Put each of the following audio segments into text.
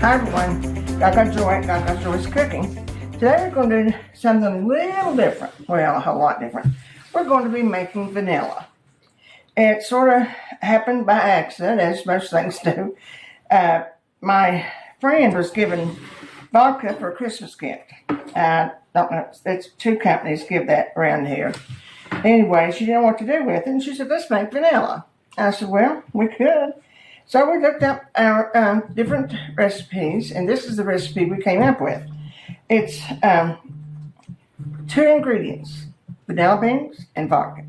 Hi everyone, Gagajoy's cooking. Today we're going to do something a little different. Well, a whole lot different. We're going to be making vanilla. It sort of happened by accident, as most things do. My friend was given vodka for a Christmas gift. I don't know, it's two companies give that around here. Anyway, she didn't know what to do with it, and she said, let's make vanilla. I said, well, we could. So we looked up our different recipes, and this is the recipe we came up with. It's 2 ingredients, vanilla beans and vodka.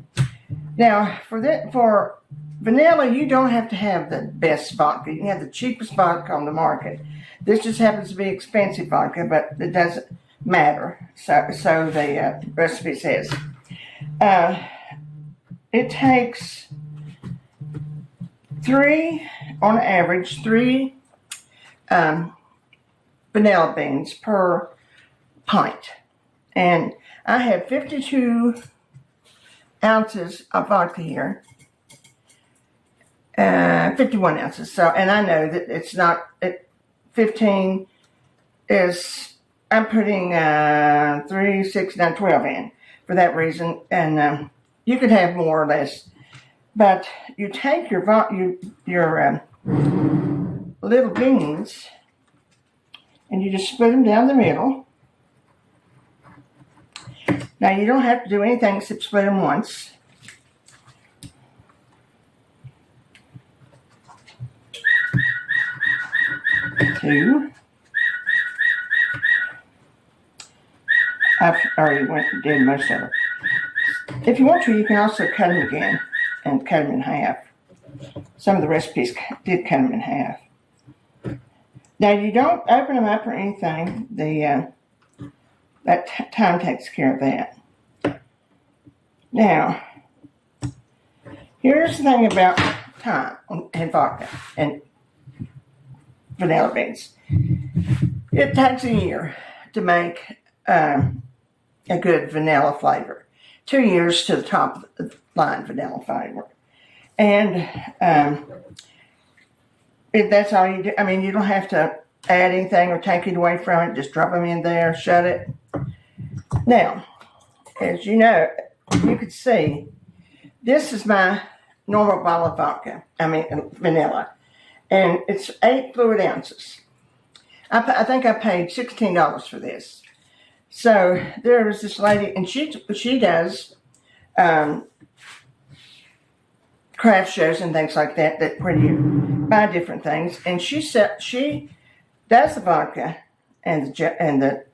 Now, for vanilla, you don't have to have the best vodka. You can have the cheapest vodka on the market. This just happens to be expensive vodka, but it doesn't matter. So the recipe says. It takes on average, 3 vanilla beans per pint. And I have 52 ounces of vodka here. 51 ounces. So, and I know that it's not, 15 is, I'm putting 3, 6, 9, 12 in for that reason. And you could have more or less. But you take your little beans and you just split them down the middle. Now you don't have to do anything except split them once. Two. I've already did most of it. If you want to, you can also cut them again and cut them in half. Some of the recipes did cut them in half. Now you don't open them up or anything. That time takes care of that. Now, here's the thing about time and vodka and vanilla beans. It takes a year to make a good vanilla flavor. 2 years to the top of the line vanilla flavor. And that's all you do. I mean, you don't have to add anything or take it away from it. Just drop them in there, shut it. Now, as you know, you can see, this is my normal bottle of vodka. Vanilla. And it's 8 fluid ounces. I think I paid $16 for this. So there was this lady, and she does craft shows and things like that where you buy different things. And she does the vodka and the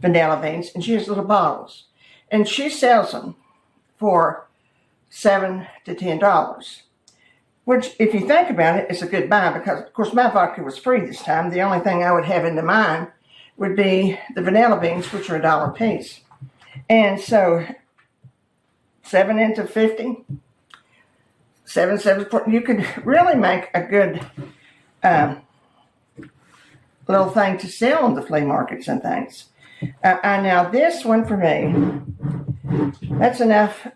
vanilla beans, and she has little bottles, and she sells them for $7 to $10. Which, if you think about it, is a good buy because, of course, my vodka was free this time. The only thing I would have into mine would be the vanilla beans, which are $1 a piece. And so 7 into 50, 7, you could really make a good little thing to sell on the flea markets and things. Now this one for me, that's enough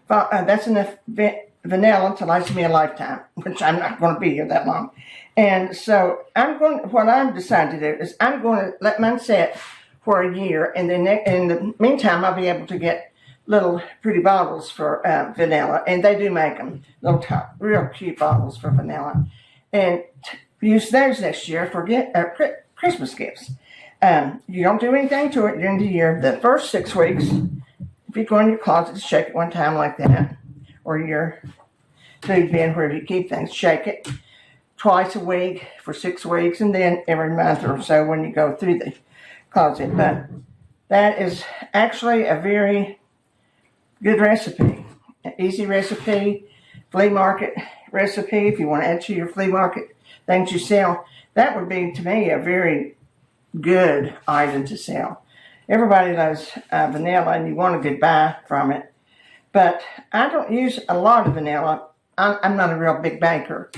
vanilla to last me a lifetime, which I'm not going to be here that long. And so what I've decided to do is I'm going to let mine set for a year, and then in the meantime, I'll be able to get little pretty bottles for vanilla, and they do make them, little real cute bottles for vanilla, and use those next year for Christmas gifts. You don't do anything to it during the year. The first 6 weeks, if you go in your closet, shake it one time like that, or your food bin, wherever you keep things, shake it twice a week for 6 weeks, and then every month or so when you go through the closet. But that is actually a very good recipe, an easy recipe, flea market recipe. If you want to add to your flea market things you sell, that would be, to me, a very good item to sell. Everybody loves vanilla, and you want a good buy from it. But I don't use a lot of vanilla. I'm not a real big baker.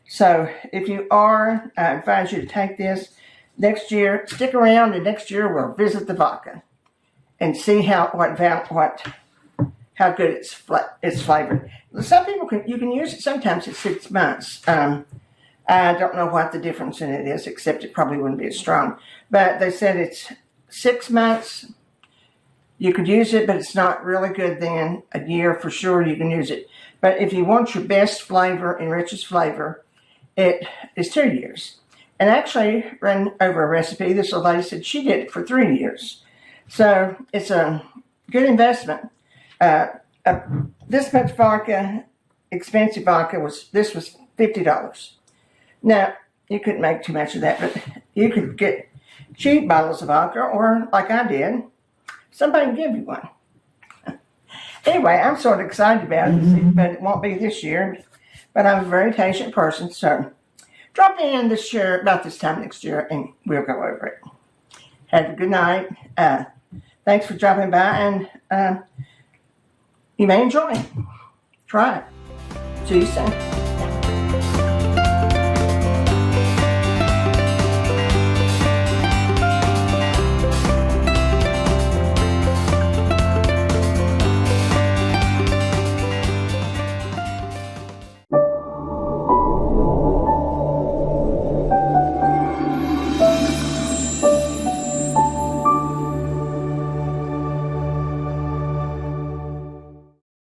So if you are, I advise you to take this next year. Stick around, and next year we'll visit the vodka and see how good it's flavored. Some people you can use it sometimes at 6 months. I don't know what the difference in it is, except it probably wouldn't be as strong. But they said it's 6 months. You could use it, but it's not really good then. A year for sure you can use it. But if you want your best flavor and richest flavor, it is 2 years. And actually ran over a recipe. This old lady said she did it for 3 years. So it's a good investment. This much vodka, expensive vodka, was $50. Now, you couldn't make too much of that, but you could get cheap bottles of vodka, or like I did, somebody can give you one. Anyway, I'm sort of excited about it, but it won't be this year. But I'm a very patient person, so drop in this year, about this time next year, and we'll go over it. Have a good night. Thanks for dropping by, and you may enjoy it. Try it. See you soon.